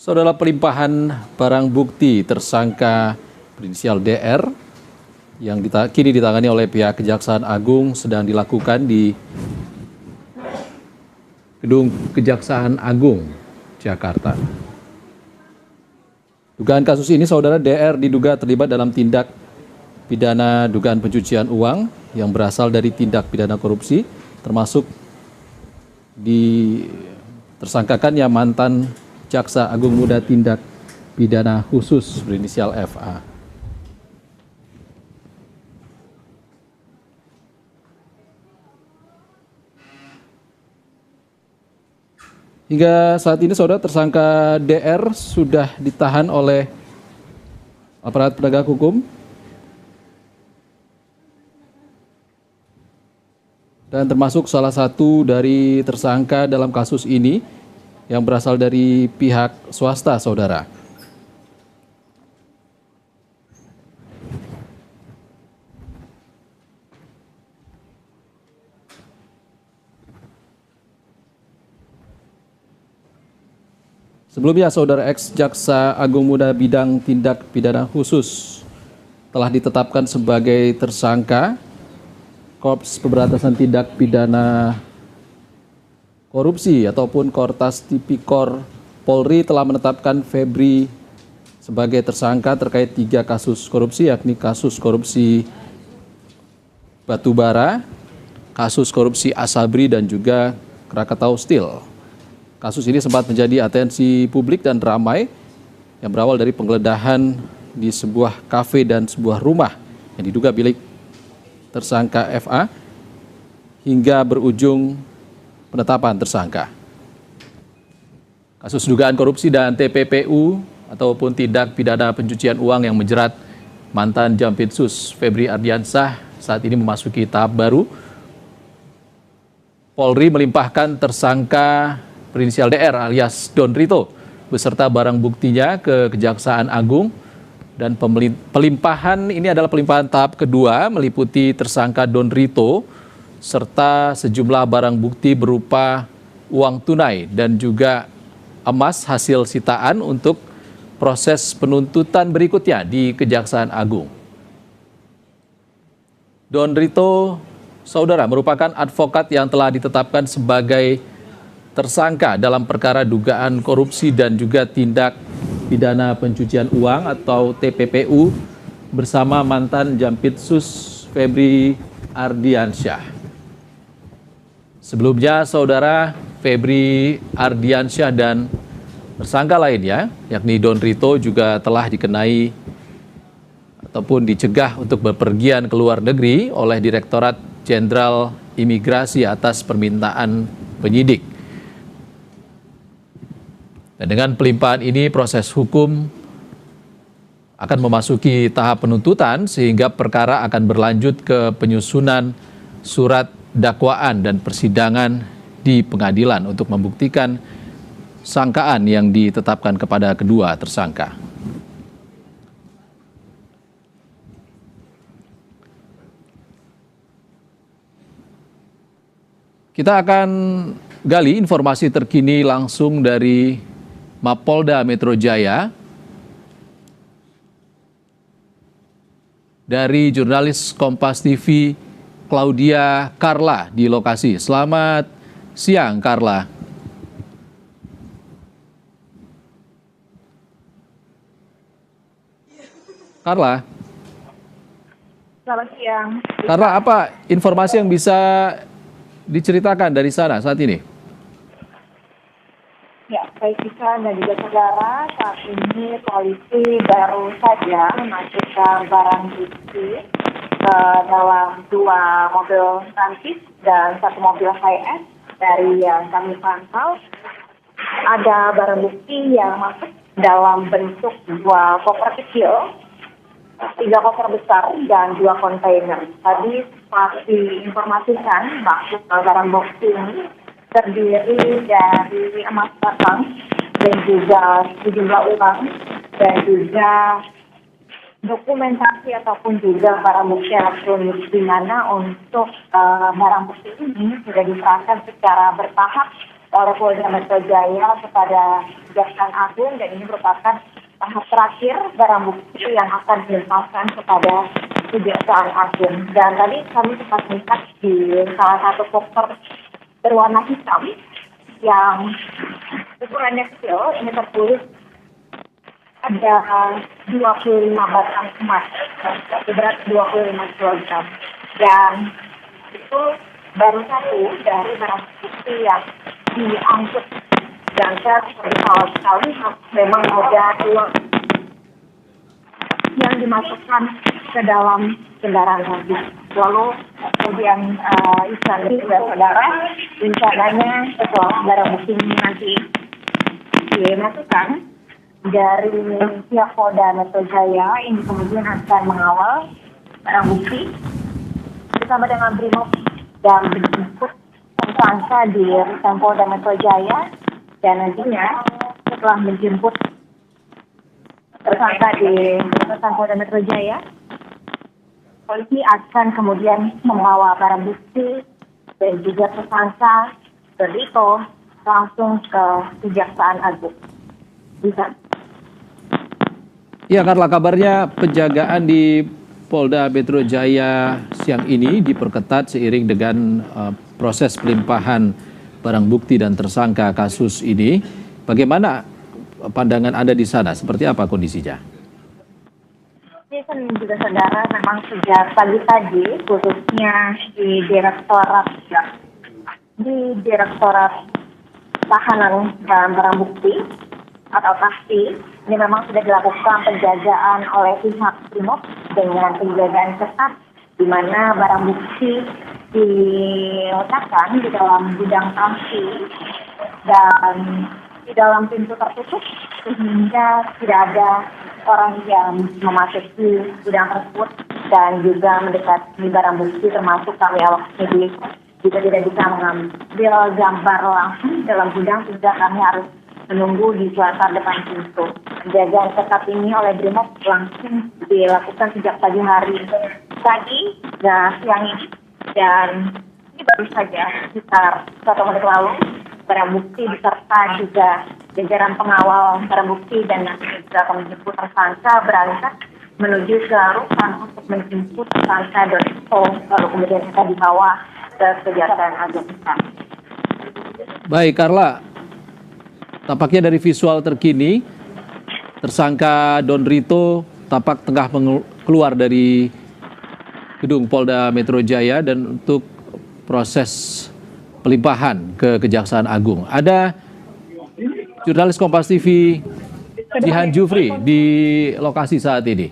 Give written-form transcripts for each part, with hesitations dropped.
Saudara, pelimpahan barang bukti tersangka berinisial DR yang kini ditangani oleh pihak Kejaksaan Agung sedang dilakukan di Gedung Kejaksaan Agung, Jakarta. Dugaan kasus ini, saudara, DR diduga terlibat dalam tindak pidana dugaan pencucian uang yang berasal dari tindak pidana korupsi, termasuk tersangkakannya mantan Jaksa Agung Muda Tindak Pidana Khusus berinisial FA. Hingga saat ini, saudara, tersangka DR sudah ditahan oleh aparat penegak hukum dan termasuk salah satu dari tersangka dalam kasus ini yang berasal dari pihak swasta, saudara. Sebelumnya, saudara, ex-Jaksa Agung Muda bidang tindak pidana khusus telah ditetapkan sebagai tersangka Korps Pemberantasan Tindak Pidana Korupsi ataupun Kortas Tipikor. Polri telah menetapkan Febri sebagai tersangka terkait 3 kasus korupsi, yakni kasus korupsi batubara, kasus korupsi Asabri, dan juga Krakatau Steel. Kasus ini sempat menjadi atensi publik dan ramai yang berawal dari penggeledahan di sebuah kafe dan sebuah rumah yang diduga milik tersangka FA hingga berujung penetapan tersangka. Kasus dugaan korupsi dan TPPU ataupun tindak pidana pencucian uang yang menjerat mantan Jampitsus Febri Ardiansyah saat ini memasuki tahap baru. Polri melimpahkan tersangka berinisial DR alias Don Rito beserta barang buktinya ke Kejaksaan Agung, dan pelimpahan ini adalah pelimpahan tahap kedua meliputi tersangka Don Rito serta sejumlah barang bukti berupa uang tunai dan juga emas hasil sitaan untuk proses penuntutan berikutnya di Kejaksaan Agung. Don Rito, saudara, merupakan advokat yang telah ditetapkan sebagai tersangka dalam perkara dugaan korupsi dan juga tindak pidana pencucian uang atau TPPU bersama mantan Jampitsus Febri Ardiansyah. Sebelumnya, saudara, Febri Ardiansyah dan tersangka lainnya, yakni Don Rito, juga telah dikenai ataupun dicegah untuk bepergian ke luar negeri oleh Direktorat Jenderal Imigrasi atas permintaan penyidik. Dan dengan pelimpahan ini, proses hukum akan memasuki tahap penuntutan sehingga perkara akan berlanjut ke penyusunan surat dakwaan dan persidangan di pengadilan untuk membuktikan sangkaan yang ditetapkan kepada kedua tersangka. Kita akan gali informasi terkini langsung dari Mapolda Metro Jaya dari jurnalis Kompas TV Claudia Carla di lokasi. Selamat siang, Carla. Carla. Selamat siang. Carla, apa informasi yang bisa diceritakan dari sana saat ini? Ya, baik Vika dan juga saudara, saat ini polisi baru saja memasukkan barang bukti ke dalam 2 mobil transit dan 1 mobil HiAce. Dari yang kami pantau, ada barang bukti yang masuk dalam bentuk 2 koper kecil, 3 koper besar, dan 2 kontainer. Tadi diinformasikan bahwa barang bukti ini terdiri dari emas batangan dan juga sejumlah uang dan juga dokumentasi ataupun juga barang bukti elektronik, di mana untuk barang bukti ini sudah diserahkan secara bertahap oleh Polda Metro Jaya kepada Kejaksaan Agung, dan ini merupakan tahap terakhir barang bukti yang akan dilimpahkan kepada Kejaksaan Agung. Dan tadi kami sempat melihat di salah satu koper berwarna hitam yang ukurannya kecil, ini tertulis ada 25 batang emas seberat 25 kilogram, dan itu baru satu dari barang bukti yang diangkut. Dan saya seperti awal sekali memang ada dua yang dimasukkan ke dalam kendaraan mobil. Lalu kemudian Ihsan dan saudara, rencananya setelah barang bukti ini nanti dimasukkan dari pihak Polda Metro Jaya, ini kemudian akan mengawal barang bukti bersama dengan Brimob dan menjemput tersangka di rutan Polda Metro Jaya, dan nantinya setelah menjemput tersangka di rutan Polda Metro Jaya, polisi akan kemudian membawa barang bukti dan juga tersangka Rito langsung ke Kejaksaan Agung. Bisa. Ya, Karla, kabarnya penjagaan di Polda Metro Jaya siang ini diperketat seiring dengan proses pelimpahan barang bukti dan tersangka kasus ini. Bagaimana pandangan Anda di sana? Seperti apa kondisinya? Ini kan juga saudara, memang sejak pagi tadi, khususnya di Direktorat Tahanan dan Barang Bukti atau TAHBI, ini memang sudah dilakukan penjagaan oleh pihak Brimob dengan penjagaan ketat, di mana barang bukti diletakkan di dalam gudang TAHBI dan di dalam pintu tertutup, sehingga tidak ada orang yang memasuki gudang tersebut dan juga mendekati barang bukti, termasuk kami awak media juga tidak bisa mengambil gambar langsung dalam gudang, sehingga kami harus menunggu di selasar depan pintu. Penjagaan ketat ini oleh Brimob langsung dilakukan sejak pagi hari tadi dan siang ini, dan ini baru saja sekitar 1 menit lalu barang bukti beserta juga jajaran pengawal barang bukti dan nanti juga akan menjemput tersangka berangkat menuju ke rutan untuk menjemput tersangka Rito, lalu kemudian akan dibawa ke Kejaksaan Agung. Baik, Karla. Tampaknya dari visual terkini, tersangka Don Rito tampak tengah keluar dari gedung Polda Metro Jaya dan untuk proses pelimpahan ke Kejaksaan Agung. Ada jurnalis Kompas TV Jihan Jufri di lokasi saat ini.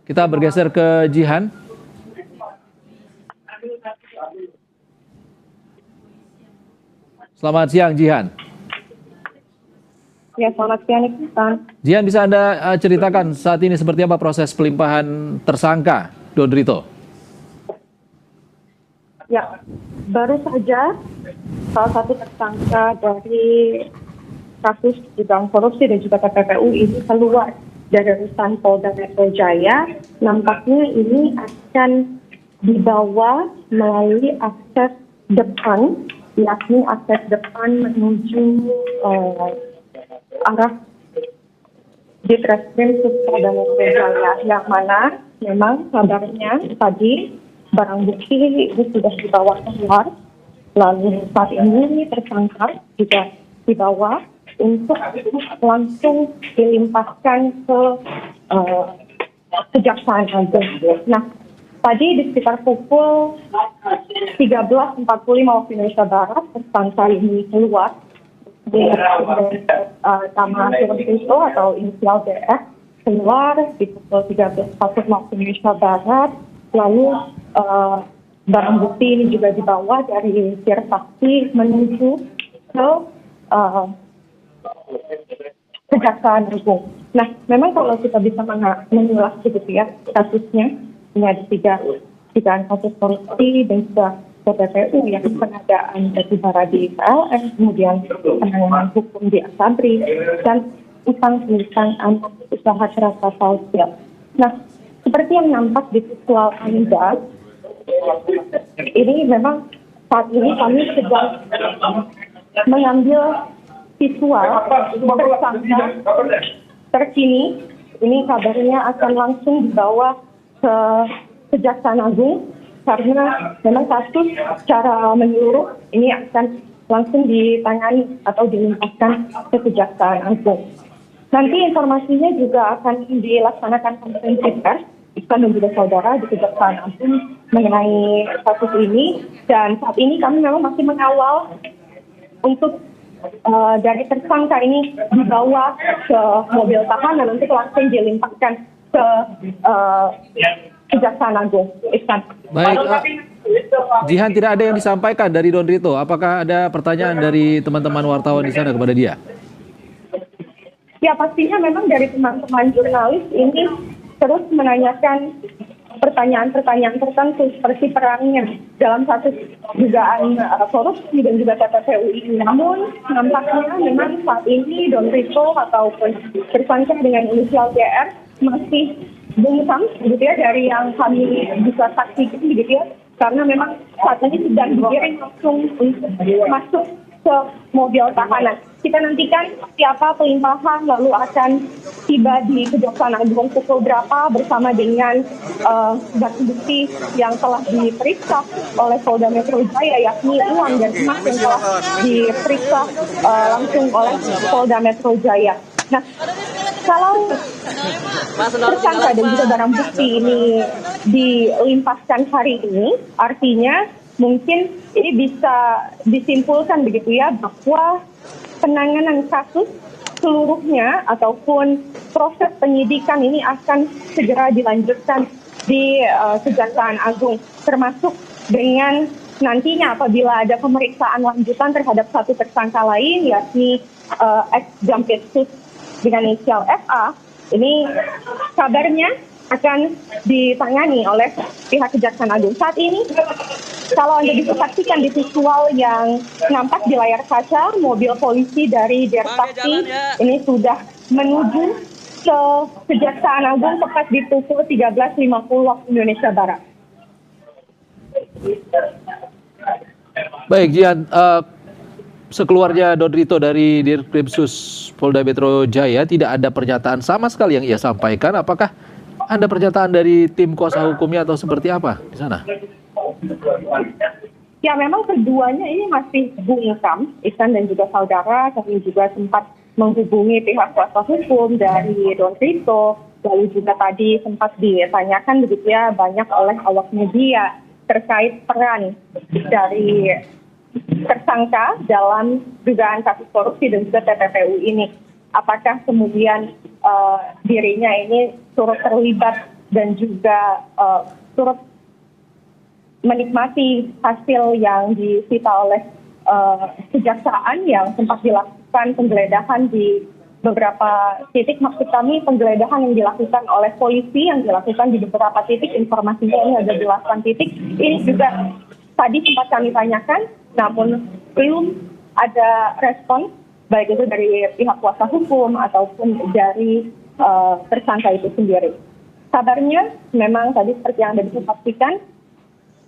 Kita bergeser ke Jihan. Selamat siang, Jihan. Ya, selamat siang, Ihsan. Jihan, bisa Anda ceritakan saat ini seperti apa proses pelimpahan tersangka Don Rito? Ya, baru saja salah satu tersangka dari kasus dugaan korupsi dan juga TPPU ini keluar dari rutan Polda Metro Jaya. Nampaknya ini akan dibawa melalui akses depan, yakni akses depan menuju arah di Treskrim Polda Metro Jaya, yang mana memang kabarnya tadi barang bukti itu sudah dibawa keluar, lalu saat ini tersangka juga dibawa untuk langsung dilimpahkan ke Kejaksaan Agung. Nah, tadi di sekitar pukul 13.45 waktu Indonesia Barat, tersangka ini keluar di nama Rito atau inisial DF, keluar di pukul 13.40 waktu Indonesia Barat. Lalu barang bukti ini juga dibawa dari pihak saksi menuju ke Kejaksaan Agung. Nah, memang kalau kita bisa mengulas begitu ya kasusnya, ini ada tiga kasus korupsi dan juga TPPU, yang pengadaan batubara di PLN, kemudian penanganan hukum di Asabri, dan utang piutang anak usaha serata sosial. Nah, seperti yang nampak di visual Anda, ini memang saat ini kami sedang mengambil visual tersangka terkini. Ini kabarnya akan langsung dibawa ke Kejaksaan Agung karena memang kasus secara menyeluruh ini akan langsung ditangani atau dilimpahkan ke Kejaksaan Agung. Nanti informasinya juga akan dilaksanakan konferensi pers Iksan dan juga saudara di Kejaksaan Agung mengenai kasus ini, dan saat ini kami memang masih mengawal untuk dari tersangka ini dibawa ke mobil tahanan untuk langsung dilimpahkan ke Kejaksaan Agung. Iksan. Baik, Jihan, tidak ada yang disampaikan dari Don Rito. Apakah ada pertanyaan dari teman-teman wartawan di sana kepada dia? Ya, pastinya memang dari teman-teman jurnalis ini terus menanyakan pertanyaan-pertanyaan tertentu seperti perannya dalam kasus dugaan korupsi dan juga TPPU ini. Namun nampaknya memang saat ini Don Rito ataupun tersangka dengan inisial JR masih bungkam begitu ya dari yang kami bisa saksikan begitu ya, karena memang saat ini sedang digiring langsung untuk masuk ke mobil tahanan. Kita nantikan siapa pelimpahan lalu akan tiba di Kejaksaan Agung pukul berapa bersama dengan barang bukti yang telah diperiksa oleh Polda Metro Jaya, yakni uang dan emas yang telah diperiksa langsung oleh Polda Metro Jaya. Nah, kalau tersangka dan juga barang bukti ini dilimpahkan hari ini, artinya mungkin ini bisa disimpulkan begitu ya bahwa penanganan kasus seluruhnya ataupun proses penyidikan ini akan segera dilanjutkan di Kejaksaan Agung, termasuk dengan nantinya apabila ada pemeriksaan lanjutan terhadap satu tersangka lain yakni ex-Jampitsus dengan inisial FA. Ini kabarnya akan ditangani oleh pihak Kejaksaan Agung. Saat ini kalau Anda bisa saksikan di visual yang nampak di layar kaca, mobil polisi dari Derpati ini sudah menuju ke Kejaksaan Agung tepat di pukul 13.50 waktu Indonesia Barat. Baik, Jihan, sekeluarnya Don Rito dari Dirkrimsus Polda Metro Jaya tidak ada pernyataan sama sekali yang ia sampaikan. Apakah ada pernyataan dari tim kuasa hukumnya atau seperti apa di sana? Ya, memang keduanya ini masih bungkam, Iksan dan juga saudara. Kami juga sempat menghubungi pihak kuasa hukum dari Don Rito, lalu juga tadi sempat ditanyakan begitu ya banyak oleh awak media terkait peran dari tersangka dalam dugaan kasus korupsi dan juga TPPU ini. Apakah kemudian dirinya ini turut terlibat dan juga turut menikmati hasil yang disita oleh kejaksaan yang sempat dilakukan penggeledahan di beberapa titik. Maksud kami penggeledahan yang dilakukan oleh polisi yang dilakukan di beberapa titik, informasinya ini ada 8 titik. Ini juga tadi sempat kami tanyakan, namun belum ada respon baik itu dari pihak kuasa hukum ataupun dari tersangka itu sendiri. Kabarnya memang tadi seperti yang Anda bisa pastikan,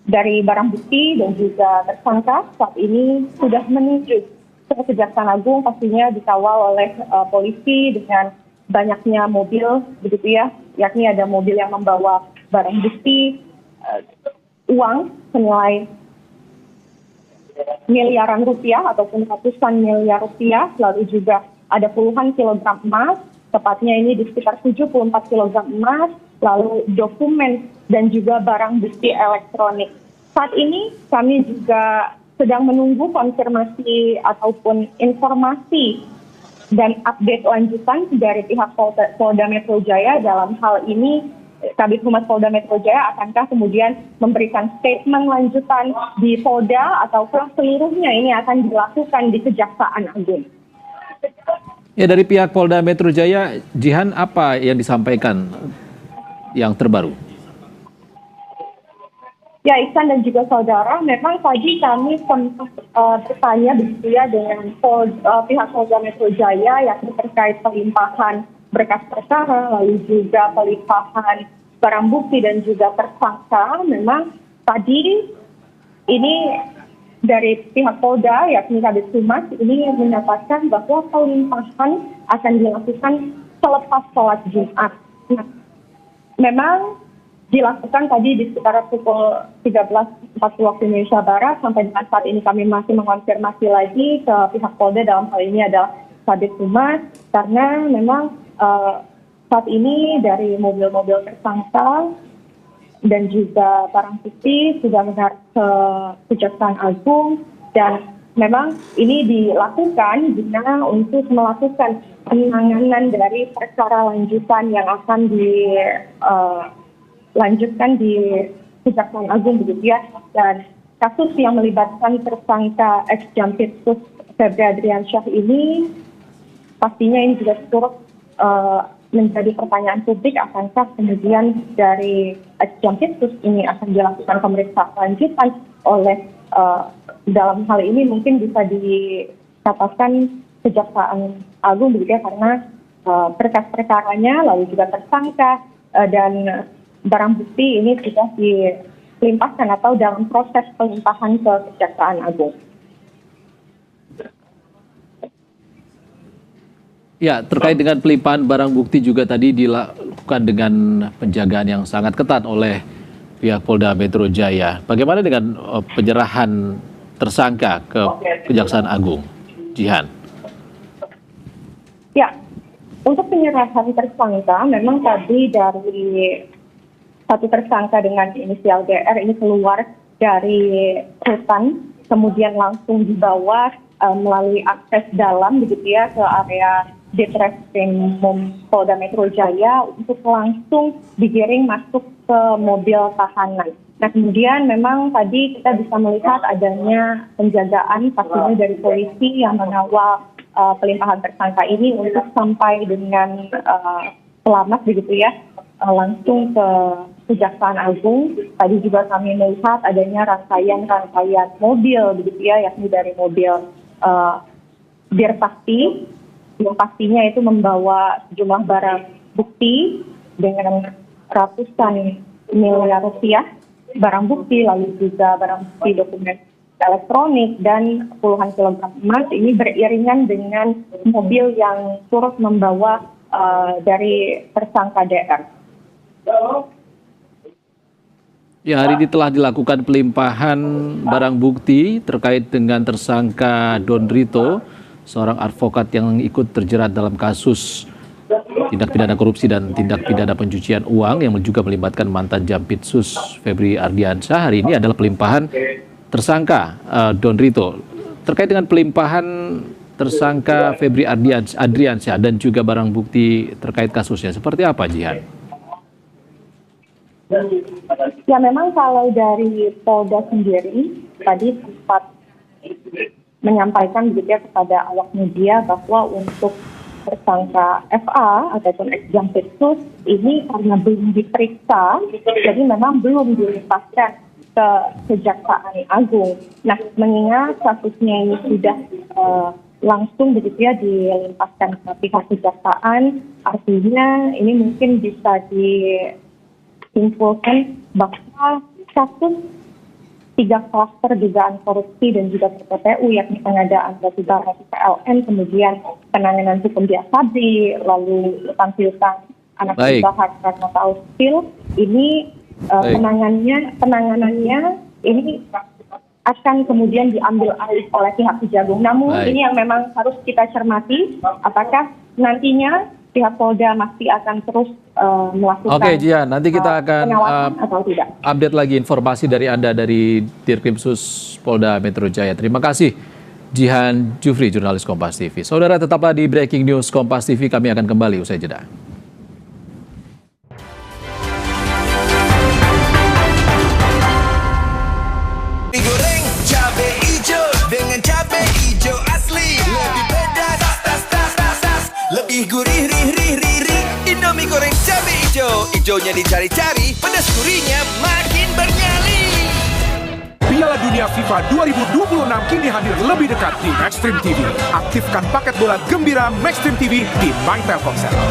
dari barang bukti dan juga tersangka saat ini sudah menuju ke Kejaksaan Agung, pastinya dikawal oleh polisi dengan banyaknya mobil begitu ya, yakni ada mobil yang membawa barang bukti, uang senilai miliaran rupiah ataupun ratusan miliar rupiah, lalu juga ada puluhan kilogram emas, tepatnya ini di sekitar 74 kilogram emas, lalu dokumen dan juga barang bukti elektronik. Saat ini kami juga sedang menunggu konfirmasi ataupun informasi dan update lanjutan dari pihak Polda Metro Jaya. Dalam hal ini Kabid Humas Polda Metro Jaya akankah kemudian memberikan statement lanjutan di Polda ataukah seluruhnya ini akan dilakukan di Kejaksaan Agung. Ya, dari pihak Polda Metro Jaya, Jihan, apa yang disampaikan yang terbaru? Ya, Iksan dan juga saudara, memang tadi kami sempat bertanya begitu ya dengan pihak Polda Metro Jaya yakni terkait pelimpahan berkas perkara, lalu juga pelimpahan barang bukti dan juga tersangka. Memang tadi ini dari pihak Polda, yakni Kabid Humas, ini menyatakan bahwa pelimpahan akan dilakukan selepas sholat Jumat. Nah, memang dilakukan tadi di sekitar pukul 13.40 waktu Indonesia Barat. Sampai dengan saat ini kami masih mengonfirmasi lagi ke pihak Polda, dalam hal ini adalah Kabid Humas, karena memang saat ini dari mobil-mobil tersangka dan juga barang bukti sudah mengarah ke Kejaksaan Agung, dan memang ini dilakukan guna untuk melakukan penanganan dari perkara lanjutan yang akan dilanjutkan di Kejaksaan Agung begitu ya. Dan kasus yang melibatkan tersangka ex-Jampitsus Febri Adriansyah ini pastinya ini juga turut menjadi pertanyaan publik, akankah kemudian dari ex-Jampitsus ini akan dilakukan pemeriksaan lanjutan oleh dalam hal ini mungkin bisa dikatakan Kejaksaan Agung begitu ya, karena berkas perkaranya lalu juga tersangka dan barang bukti ini sudah dilimpahkan atau dalam proses pelimpahan ke Kejaksaan Agung. Ya, terkait dengan pelimpahan barang bukti juga tadi dilakukan dengan penjagaan yang sangat ketat oleh pihak Polda Metro Jaya. Bagaimana dengan penyerahan tersangka ke Kejaksaan Agung, Jihan? Ya, untuk penyerahan tersangka memang tadi dari satu tersangka dengan inisial DR ini keluar dari rutan, kemudian langsung dibawa melalui akses dalam begitu ya ke area Ditreskrim Polda Metro Jaya untuk langsung digiring masuk ke mobil tahanan. Nah, kemudian memang tadi kita bisa melihat adanya penjagaan pastinya dari polisi yang mengawal pelimpahan tersangka ini untuk sampai dengan selamat begitu ya, langsung ke Kejaksaan Agung. Tadi juga kami melihat adanya rangkaian mobil begitu ya, yakni dari mobil Dirpasti yang pastinya itu membawa sejumlah barang bukti dengan ratusan miliar rupiah barang bukti, lalu juga barang bukti dokumen elektronik dan puluhan kilogram emas. Ini beriringan dengan mobil yang turut membawa dari tersangka DR. Ya, hari ini telah dilakukan pelimpahan barang bukti terkait dengan tersangka Don Rito, seorang advokat yang ikut terjerat dalam kasus tindak pidana korupsi dan tindak pidana pencucian uang yang juga melibatkan mantan Jampitsus Febri Ardiansyah. Hari ini adalah pelimpahan tersangka Don Rito. Terkait dengan pelimpahan tersangka Febri Ardiansyah dan juga barang bukti terkait kasusnya, seperti apa, Jihan? Ya, memang kalau dari Polda sendiri tadi sempat menyampaikan begitu ya kepada awak media bahwa untuk tersangka FA ataupun ex-Jampitsus ini karena belum diperiksa, jadi memang belum dilimpahkan ke Kejaksaan Agung. Nah, mengingat kasusnya ini sudah langsung begitu ya dilimpahkan ke pihak kejaksaan, artinya ini mungkin bisa disimpulkan bahwa kasus 3 klaster dugaan korupsi dan juga TPPU, yakni pengadaan batubara PLN, kemudian penanganan hukum Sabri, lalu utang piutang anak usaha karena tahu spill, ini penanganannya ini akan kemudian diambil alih oleh pihak Kejagung. Namun ini yang memang harus kita cermati, apakah nantinya pihak Polda masih akan terus melakukan. Oke, Jihan, nanti kita akan atau tidak. Update lagi informasi dari Anda dari Dirkrimsus Polda Metro Jaya. Terima kasih, Jihan Jufri, jurnalis Kompas TV. Saudara, tetaplah di Breaking News Kompas TV. Kami akan kembali usai jeda. Goreng cabai hijau dengan cabai hijau asli, lebih pedas, lebih gurih, Indomie goreng cabai hijau, hijaunya dicari-cari, pedas gurihnya makin bernyali. Piala Dunia FIFA 2026 kini hadir lebih dekat di Maxstream TV. Aktifkan paket bola gembira Maxstream TV di My Telkomsel.